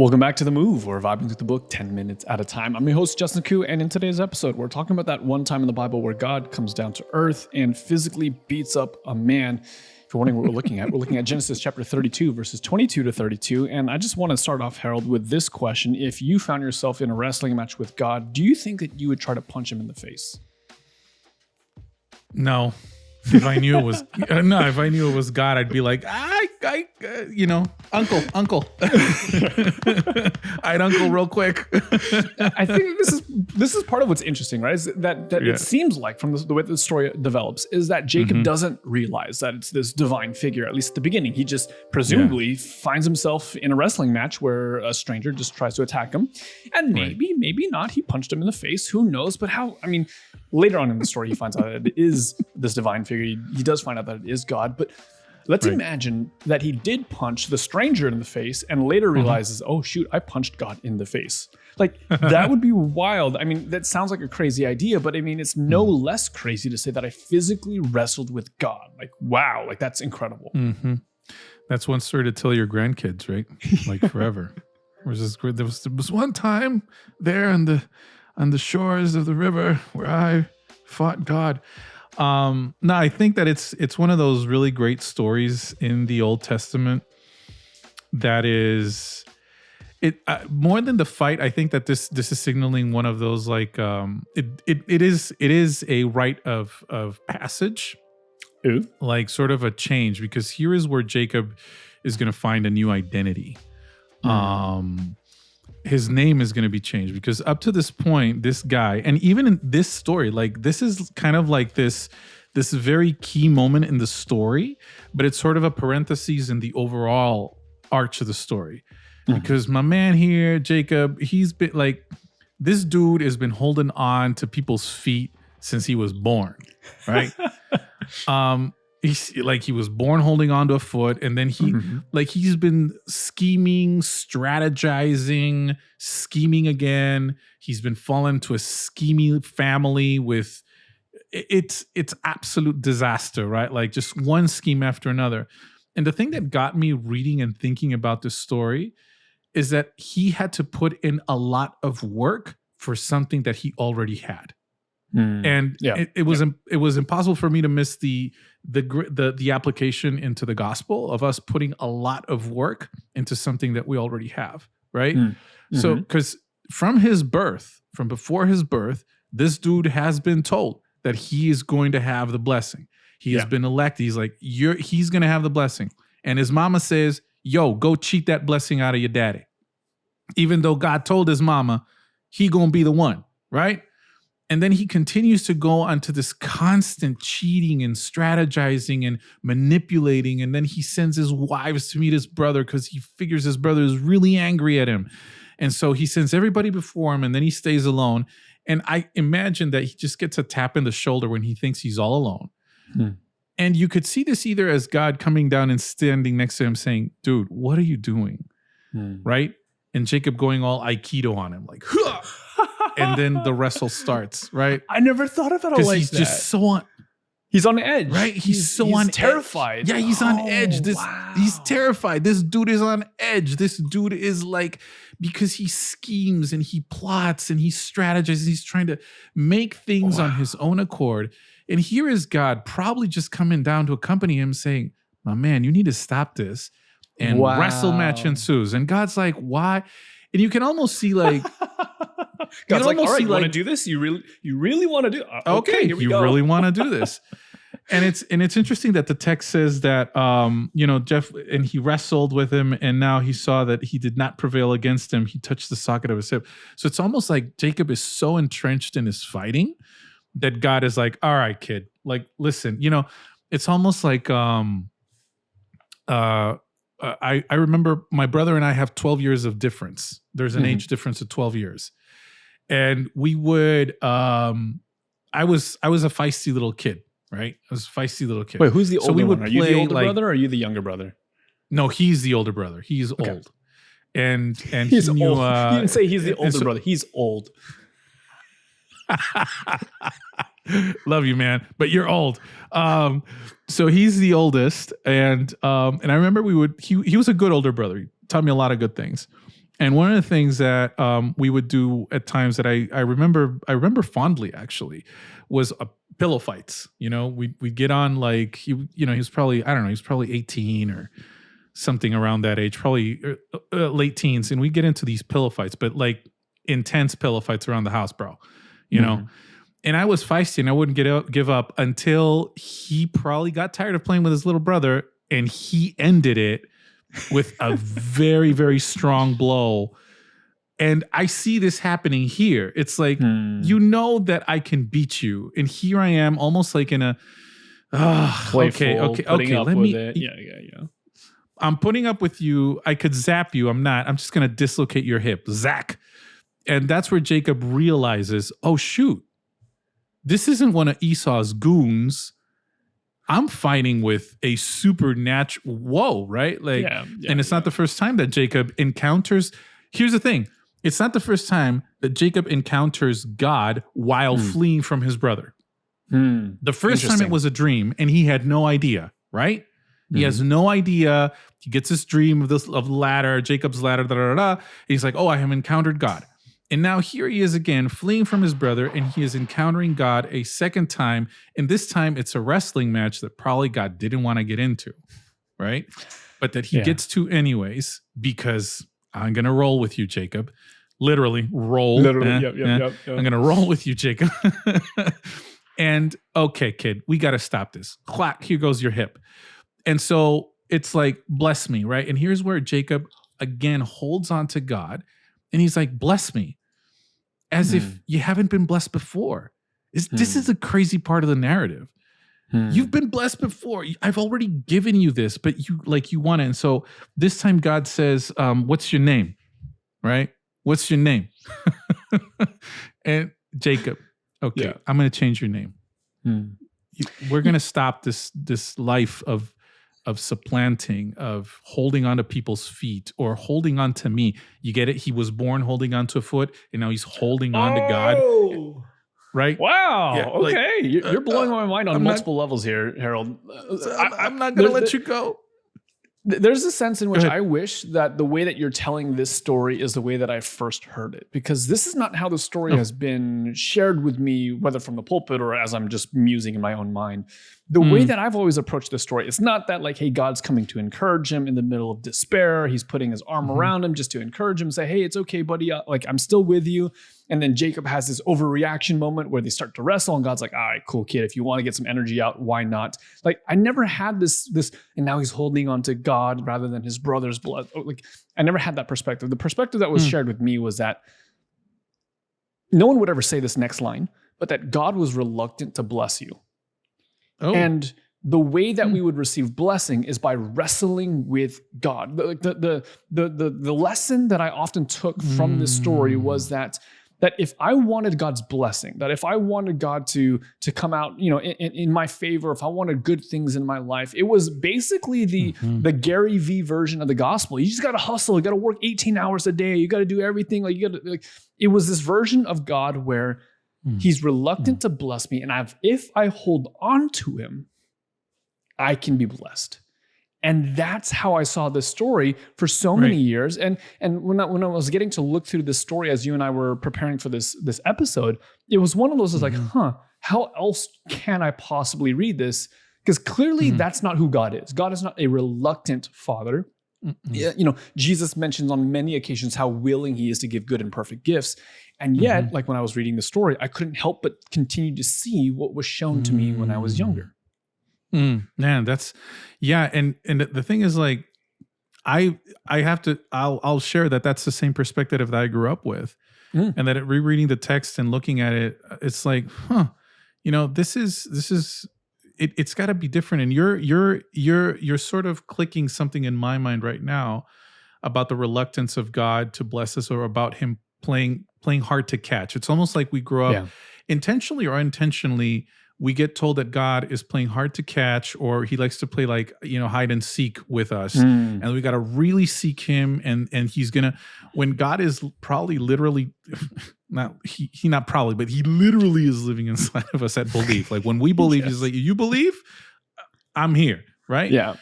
Welcome back to The Move. We're vibing through the book 10 minutes at a time. I'm your host, Justin Koo, and in today's episode, we're talking about that one time in the Bible where God comes down to earth and physically beats up a man. If you're wondering what we're looking at Genesis chapter 32, verses 22 to 32. And I just want to start off, Harold, with this question. If you found yourself in a wrestling match with God, do you think that you would try to punch him in the face? No. If I knew it was God, I'd be like, uncle. I'd uncle real quick. I think this is part of what's interesting, right? Is that it seems like from the way the story develops is that Jacob doesn't realize that it's this divine figure, at least at the beginning. He just presumably finds himself in a wrestling match where a stranger just tries to attack him. And maybe not. He punched him in the face. Who knows? But later on in the story, he finds out that it is this divine figure. He does find out that it is God. But let's imagine that he did punch the stranger in the face and later realizes, oh, shoot, I punched God in the face. Like, that would be wild. I mean, that sounds like a crazy idea, but I mean, it's no less crazy to say that I physically wrestled with God. Like, wow, like that's incredible. Mm-hmm. That's one story to tell your grandkids, right? Like forever. There was one time there on the shores of the river where I fought God. No, I think that it's one of those really great stories in the Old Testament that is more than the fight. I think that this is signaling one of those like it is a rite of passage. Ooh. Like sort of a change, because here is where Jacob is going to find a new identity. His name is going to be changed, because up to this point, this guy, and even in this story, like this is kind of like this very key moment in the story, but it's sort of a parenthesis in the overall arch of the story. Because my man here, Jacob, he's been like, this dude has been holding on to people's feet since he was born, right? He was born holding onto a foot, and then he's been scheming, strategizing, scheming again. He's been falling to a scheming family with it's absolute disaster, right? Like just one scheme after another. And the thing that got me reading and thinking about this story is that he had to put in a lot of work for something that he already had. And it was impossible for me to miss the application into the gospel of us putting a lot of work into something that we already have, right? So, because from before his birth, this dude has been told that he is going to have the blessing. He has been elected. He's like, he's going to have the blessing. And his mama says, yo, go cheat that blessing out of your daddy. Even though God told his mama, he going to be the one, right? And then he continues to go onto this constant cheating and strategizing and manipulating. And then he sends his wives to meet his brother because he figures his brother is really angry at him. And so he sends everybody before him, and then he stays alone. And I imagine that he just gets a tap in the shoulder when he thinks he's all alone. And you could see this either as God coming down and standing next to him saying, dude, what are you doing? Right? And Jacob going all Aikido on him, like, huh! And then the wrestle starts, right? I never thought of it like that. Because he's just so on. He's on edge, right? He's terrified. Yeah, he's on edge. He's terrified. This dude is on edge. This dude is like, because he schemes and he plots and he strategizes. He's trying to make things on his own accord. And here is God probably just coming down to accompany him, saying, "My man, you need to stop this." And wrestle match ensues. And God's like, "Why?" And you can almost see like. God's like, all right, you want to do this? You really want to do it? Okay, here we go. You really want to do this. And it's interesting that the text says that, Jeff, and he wrestled with him, and now he saw that he did not prevail against him. He touched the socket of his hip. So it's almost like Jacob is so entrenched in his fighting that God is like, all right, kid, like, listen, it's almost like, I remember my brother and I have 12 years of difference. There's an age difference of 12 years. And we would, I was a feisty little kid, right? I was a feisty little kid. Wait, who's the older one? Are you the older brother or are you the younger brother? No, he's the older brother. He's old. And he's old. You didn't say he's the older brother. He's old. Love you, man, but you're old. So he's the oldest, and I remember he was a good older brother. He taught me a lot of good things. And one of the things that we would do at times that I remember fondly actually was pillow fights. We'd get on like he was probably, I don't know, he was probably 18 or something around that age, probably late teens, and we get into these pillow fights, but like intense pillow fights around the house, bro. You know. And I was feisty and I wouldn't give up until he probably got tired of playing with his little brother and he ended it with a very, very strong blow. And I see this happening here. It's like, that I can beat you. And here I am almost like in a, okay. Let me, Yeah. I'm putting up with you. I could zap you. I'm not. I'm just going to dislocate your hip. Zach. And that's where Jacob realizes, oh, shoot. This isn't one of Esau's goons. I'm fighting with a supernatural, whoa, right? Like, and it's not the first time that Jacob encounters. Here's the thing. It's not the first time that Jacob encounters God while fleeing from his brother. The first time it was a dream and he had no idea, right? He has no idea. He gets this dream of ladder, Jacob's ladder, and he's like, oh, I have encountered God. And now here he is again, fleeing from his brother, and he is encountering God a second time. And this time it's a wrestling match that probably God didn't want to get into, right? But that he gets to anyways, because I'm going to roll with you, Jacob. Literally, roll. Yep. I'm going to roll with you, Jacob. And, okay, kid, we got to stop this. Clack, here goes your hip. And so it's like, bless me, right? And here's where Jacob, again, holds on to God. And he's like, bless me. As if you haven't been blessed before. This is a crazy part of the narrative. You've been blessed before. I've already given you this, but you want it. And so this time God says, what's your name? Right? What's your name? And Jacob, okay, I'm going to change your name. We're going to stop this life of supplanting, of holding on to people's feet or holding on to me. You get it? He was born holding on to a foot and now he's holding on to God. Right? Wow. Yeah, okay. You're blowing my mind on multiple levels here, Harold. I'm not going to let you go. There's a sense in which I wish that the way that you're telling this story is the way that I first heard it, because this is not how the story has been shared with me, whether from the pulpit or as I'm just musing in my own mind. The way that I've always approached this story, it's not that like, hey, God's coming to encourage him in the middle of despair. He's putting his arm around him just to encourage him, say, hey, it's okay, buddy. Like, I'm still with you. And then Jacob has this overreaction moment where they start to wrestle and God's like, all right, cool, kid. If you want to get some energy out, why not? Like, I never had this, and now he's holding on to God rather than his brother's blood. Like, I never had that perspective. The perspective that was shared with me was that no one would ever say this next line, but that God was reluctant to bless you. Oh. And the way that we would receive blessing is by wrestling with God. The lesson that I often took from this story was that if I wanted God's blessing, that if I wanted God to come out, in my favor, if I wanted good things in my life, it was basically the Gary V version of the gospel. You just got to hustle. You got to work 18 hours a day. You got to do everything. It was this version of God where he's reluctant to bless me. And if I hold on to him, I can be blessed. And that's how I saw this story for so many years. And when I was getting to look through this story as you and I were preparing for this episode, it was one of those that's like, how else can I possibly read this? Because clearly that's not who God is. God is not a reluctant father. Jesus mentions on many occasions how willing he is to give good and perfect gifts. And yet, like when I was reading the story, I couldn't help but continue to see what was shown to me when I was younger. Man, that's, and the thing is, like, I'll share that's the same perspective that I grew up with, and that rereading the text and looking at it, it's like, this is it's got to be different. And you're sort of clicking something in my mind right now about the reluctance of God to bless us, or about him playing hard to catch. It's almost like we grow up intentionally or unintentionally. We get told that God is playing hard to catch, or he likes to play hide and seek with us. And we got to really seek him. And he's going to, when God is probably literally, but he literally is living inside of us at belief. Like when we believe, he's like, you believe? I'm here. Right. Yeah.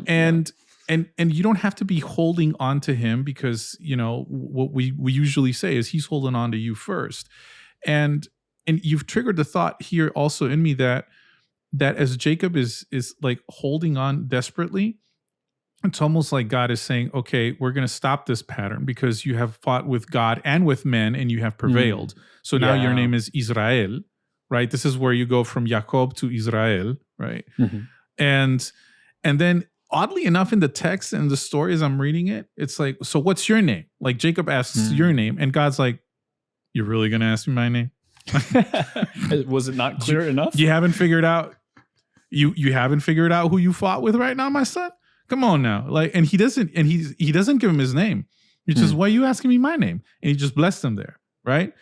And And you don't have to be holding on to him, because, what we usually say is he's holding on to you first. And you've triggered the thought here also in me that as Jacob is like holding on desperately, it's almost like God is saying, okay, we're going to stop this pattern because you have fought with God and with men and you have prevailed. So now your name is Israel, right? This is where you go from Jacob to Israel, right? And then oddly enough, in the text and the story as I'm reading it, it's like, so what's your name? Like Jacob asks your name, and God's like, you're really going to ask me my name? Was it not clear enough? You haven't figured out, you haven't figured out who you fought with right now, my son? Come on now. Like, and he doesn't give him his name. He just, why are you asking me my name? And he just blessed him there, right?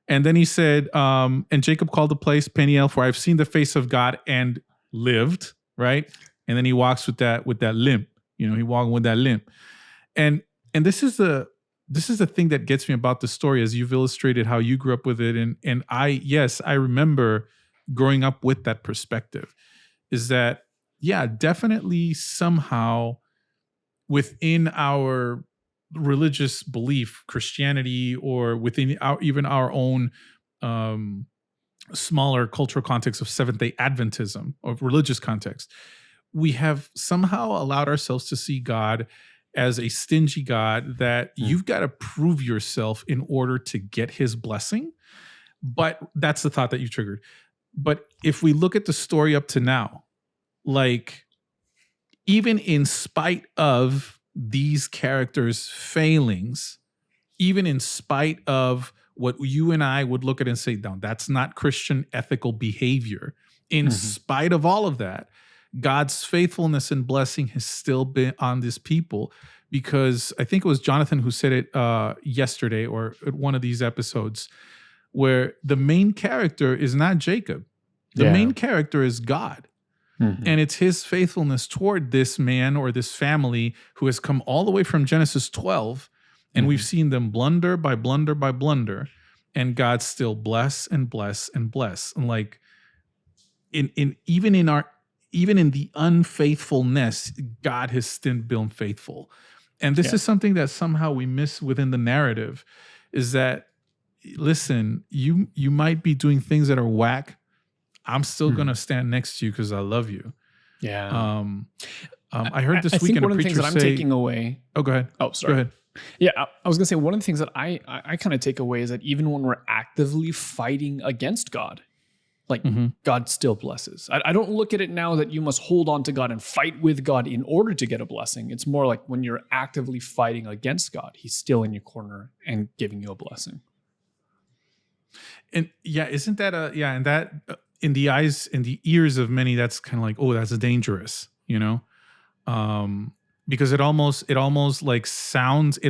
And then he said, and Jacob called the place Peniel, for I've seen the face of God and lived, right? And then he walks with that limp. He walking with that limp. And this is the thing that gets me about the story, as you've illustrated how you grew up with it. And I remember growing up with that perspective, is that, yeah, definitely somehow within our religious belief, Christianity, or within even our own smaller cultural context of Seventh-day Adventism, of religious context, we have somehow allowed ourselves to see God as a stingy God that you've got to prove yourself in order to get his blessing. But that's the thought that you triggered. But if we look at the story up to now, like, even in spite of these characters' failings, even in spite of what you and I would look at and say, no, that's not Christian ethical behavior. In spite of all of that, God's faithfulness and blessing has still been on this people, because I think it was Jonathan who said it yesterday or at one of these episodes, where the main character is not Jacob. The main character is God. And it's his faithfulness toward this man or this family who has come all the way from Genesis 12. And we've seen them blunder by blunder by blunder. And God still bless and bless and bless. And like, even in the unfaithfulness, God has still been faithful. And this is something that somehow we miss within the narrative, is that, listen, you might be doing things that are whack. I'm still going to stand next to you because I love you. Yeah. I heard this week in a preacher say... one of the things that I'm taking away... Oh, go ahead. Oh, sorry. Go ahead. Yeah, I was going to say, one of the things that I kind of take away is that even when we're actively fighting against God, like, God still blesses. I don't look at it now that you must hold on to God and fight with God in order to get a blessing. It's more like when you're actively fighting against God, he's still in your corner and giving you a blessing. And isn't that and that... in the eyes, in the ears of many, that's kind of like, oh, that's dangerous, because it almost sounds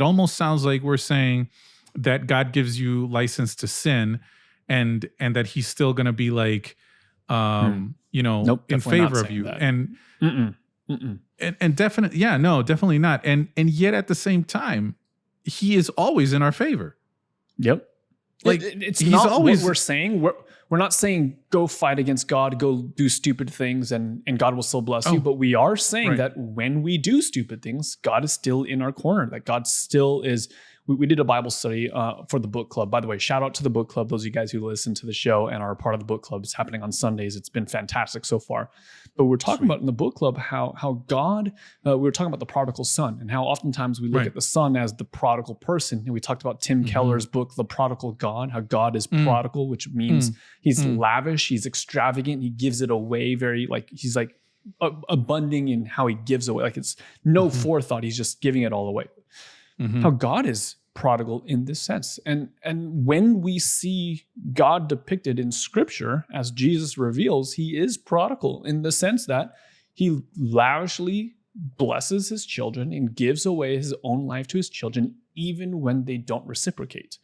like we're saying that God gives you license to sin, and that he's still going to be like, nope, in favor of you, that. And definitely, no, definitely not, and yet at the same time, he is always in our favor. Yep. Like, it's not always what we're saying. We're not saying go fight against God, go do stupid things, and God will still bless you. But we are saying that when we do stupid things, God is still in our corner. That God still is. We did a Bible study for the book club. By the way, shout out to the book club. Those of you guys who listen to the show and are a part of the book club. It's happening on Sundays. It's been fantastic so far. But we're talking about in the book club how God, we were talking about the prodigal son, and how oftentimes we look at the son as the prodigal person. And we talked about Tim Keller's book, The Prodigal God, how God is prodigal, which means he's lavish, he's extravagant, he gives it away very, like, he's like abundant in how he gives away. Like, it's no forethought, he's just giving it all away. How God is prodigal in this sense. And when we see God depicted in scripture, as Jesus reveals, he is prodigal in the sense that he lavishly blesses his children and gives away his own life to his children, even when they don't reciprocate.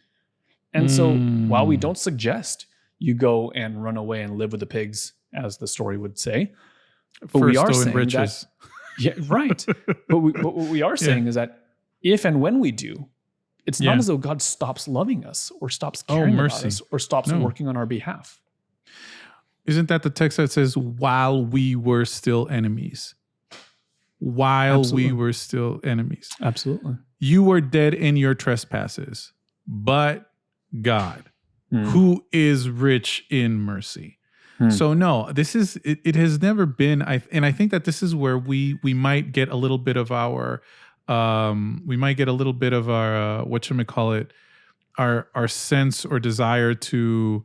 And so while we don't suggest you go and run away and live with the pigs, as the story would say, but we are saying riches. But what we are saying is that if and when we do, it's not as though God stops loving us or stops caring about us or stops working on our behalf. Isn't that the text that says, while we were still enemies? while Absolutely. we were still enemies. Absolutely. You were dead in your trespasses, but God, who is rich in mercy. So no, this is it has never been. And I think that this is where we might get a little bit of our whatchamacallit, our sense or desire to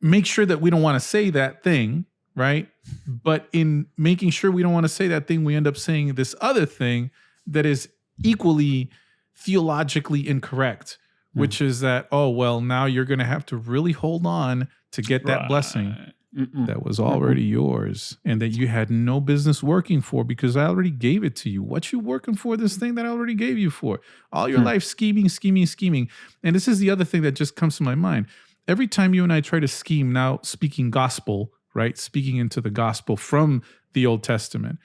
make sure that we don't want to say that thing, right? But in making sure we don't want to say that thing, we end up saying this other thing that is equally theologically incorrect, which is that, oh, well, now you're going to have to really hold on to get that blessing that was already yours and that you had no business working for because I already gave it to you. What you working for this thing that I already gave you for? All your life scheming. And this is the other thing that just comes to my mind. Every time you and I try to scheme, now speaking gospel, right? Speaking into the gospel from the Old Testament.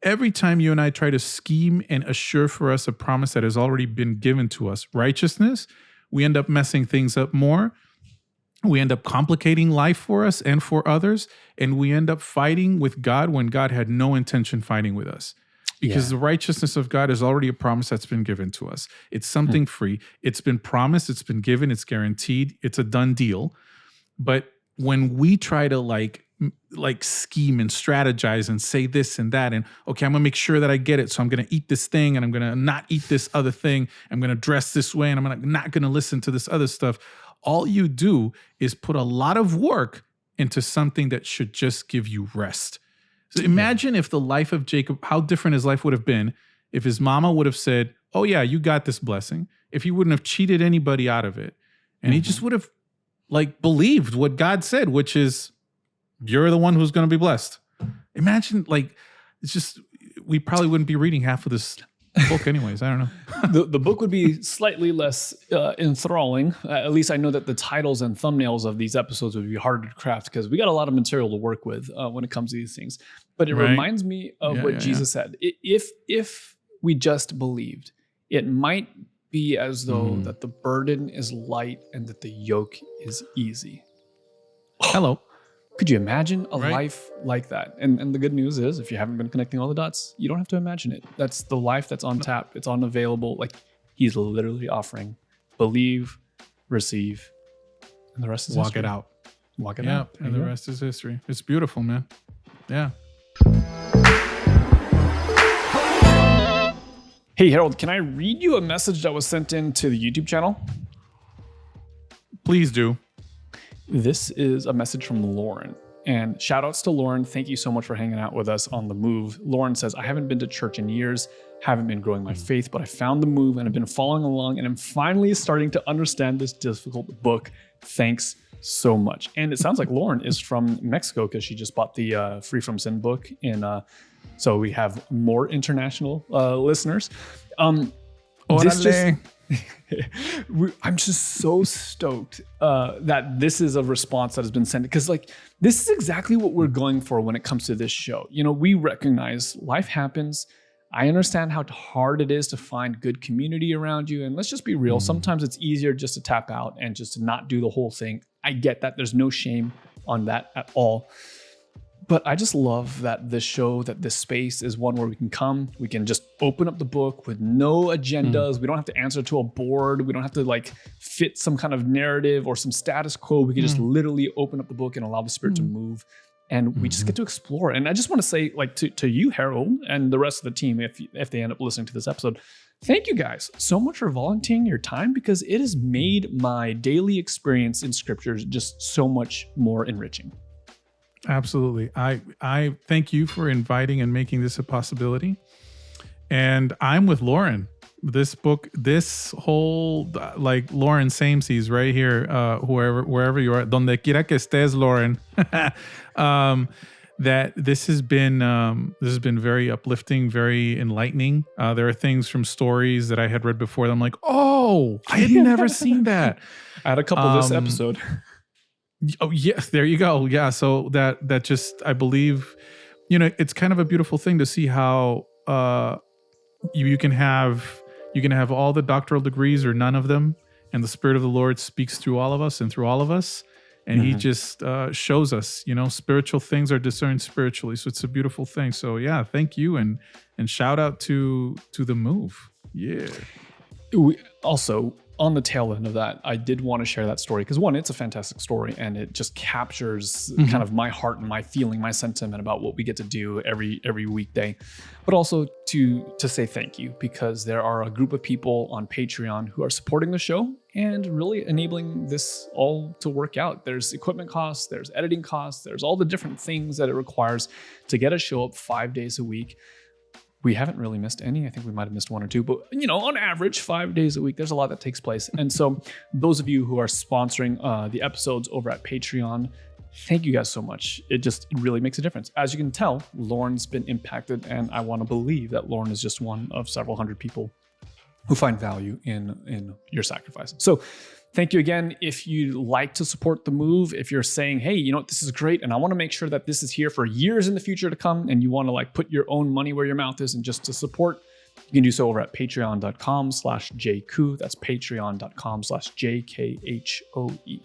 Every time you and I try to scheme and assure for us a promise that has already been given to us, righteousness, we end up messing things up more. We end up complicating life for us and for others. And we end up fighting with God when God had no intention fighting with us. Because the righteousness of God is already a promise that's been given to us. It's something free. It's been promised. It's been given. It's guaranteed. It's a done deal. But when we try to like scheme and strategize and say this and that, and okay, I'm gonna make sure that I get it. So I'm gonna eat this thing and I'm gonna not eat this other thing. I'm gonna dress this way and I'm not gonna listen to this other stuff. All you do is put a lot of work into something that should just give you rest. So imagine if the life of Jacob, how different his life would have been if his mama would have said, oh yeah, you got this blessing. If he wouldn't have cheated anybody out of it. And he just would have like believed what God said, which is, you're the one who's going to be blessed. Imagine, like, it's just, we probably wouldn't be reading half of this book anyways. I don't know. The book would be slightly less enthralling. At least I know that the titles and thumbnails of these episodes would be harder to craft because we got a lot of material to work with when it comes to these things. But it reminds me of what Jesus said. If we just believed, it might be as though that the burden is light and that the yoke is easy. Hello. Could you imagine a life like that? And the good news is, if you haven't been connecting all the dots, you don't have to imagine it. That's the life that's on tap. It's on available. Like he's literally offering, believe, receive, and the rest is walk history. it out. Walk it out. And the rest is history. It's beautiful, man. Yeah. Hey, Harold, can I read you a message that was sent in to the YouTube channel? Please do. This is a message from Lauren. And shout outs to Lauren. Thank you so much for hanging out with us on The Move. Lauren says, I haven't been to church in years, haven't been growing my faith, but I found The Move and I've been following along and I'm finally starting to understand this difficult book. Thanks so much. And it sounds like Lauren is from Mexico because she just bought the Free From Sin book. So we have more international listeners. I'm just so stoked that this is a response that has been sent because like this is exactly what we're going for when it comes to this show. You know, we recognize life happens. I understand how hard it is to find good community around you. And let's just be real. Sometimes it's easier just to tap out and just to not do the whole thing. I get that. There's no shame on that at all. But I just love that this show, that this space is one where we can come, we can just open up the book with no agendas. We don't have to answer to a board. We don't have to like fit some kind of narrative or some status quo. We can just literally open up the book and allow the Spirit to move. And we just get to explore. And I just want to say like to you, Harold, and the rest of the team, if they end up listening to this episode, thank you guys so much for volunteering your time because it has made my daily experience in scriptures just so much more enriching. Absolutely. I thank you for inviting and making this a possibility. And I'm with Lauren. This book, this whole, like Lauren Samesies right here, wherever you are, donde quiera que estés, Lauren, that this has been very uplifting, very enlightening. There are things from stories that I had read before that I'm like, oh, I had never seen that. I had a couple this episode. Oh yeah, there you go. Yeah, so that just, I believe, you know, it's kind of a beautiful thing to see how you can have all the doctoral degrees or none of them, and the Spirit of the Lord speaks through all of us and through all of us, And he just shows us, spiritual things are discerned spiritually. So it's a beautiful thing. So yeah, thank you. And shout out to the move. Yeah. Also, on the tail end of that, I did want to share that story because one, it's a fantastic story and it just captures kind of my heart and my feeling, my sentiment about what we get to do every weekday. But also to say thank you, because there are a group of people on Patreon who are supporting the show and really enabling this all to work out. There's equipment costs, there's editing costs, there's all the different things that it requires to get a show up 5 days a week. We haven't really missed any. I think we might have missed one or two, but on average, 5 days a week, there's a lot that takes place. And so those of you who are sponsoring the episodes over at Patreon, thank you guys so much. It really makes a difference. As you can tell, Lauren's been impacted, and I want to believe that Lauren is just one of several hundred people who find value in your sacrifice. So thank you again. If you like to support the move, if you're saying, hey, this is great, and I want to make sure that this is here for years in the future to come, and you want to put your own money where your mouth is and just to support, you can do so over at patreon.com/jkoo. That's patreon.com/JKHOE.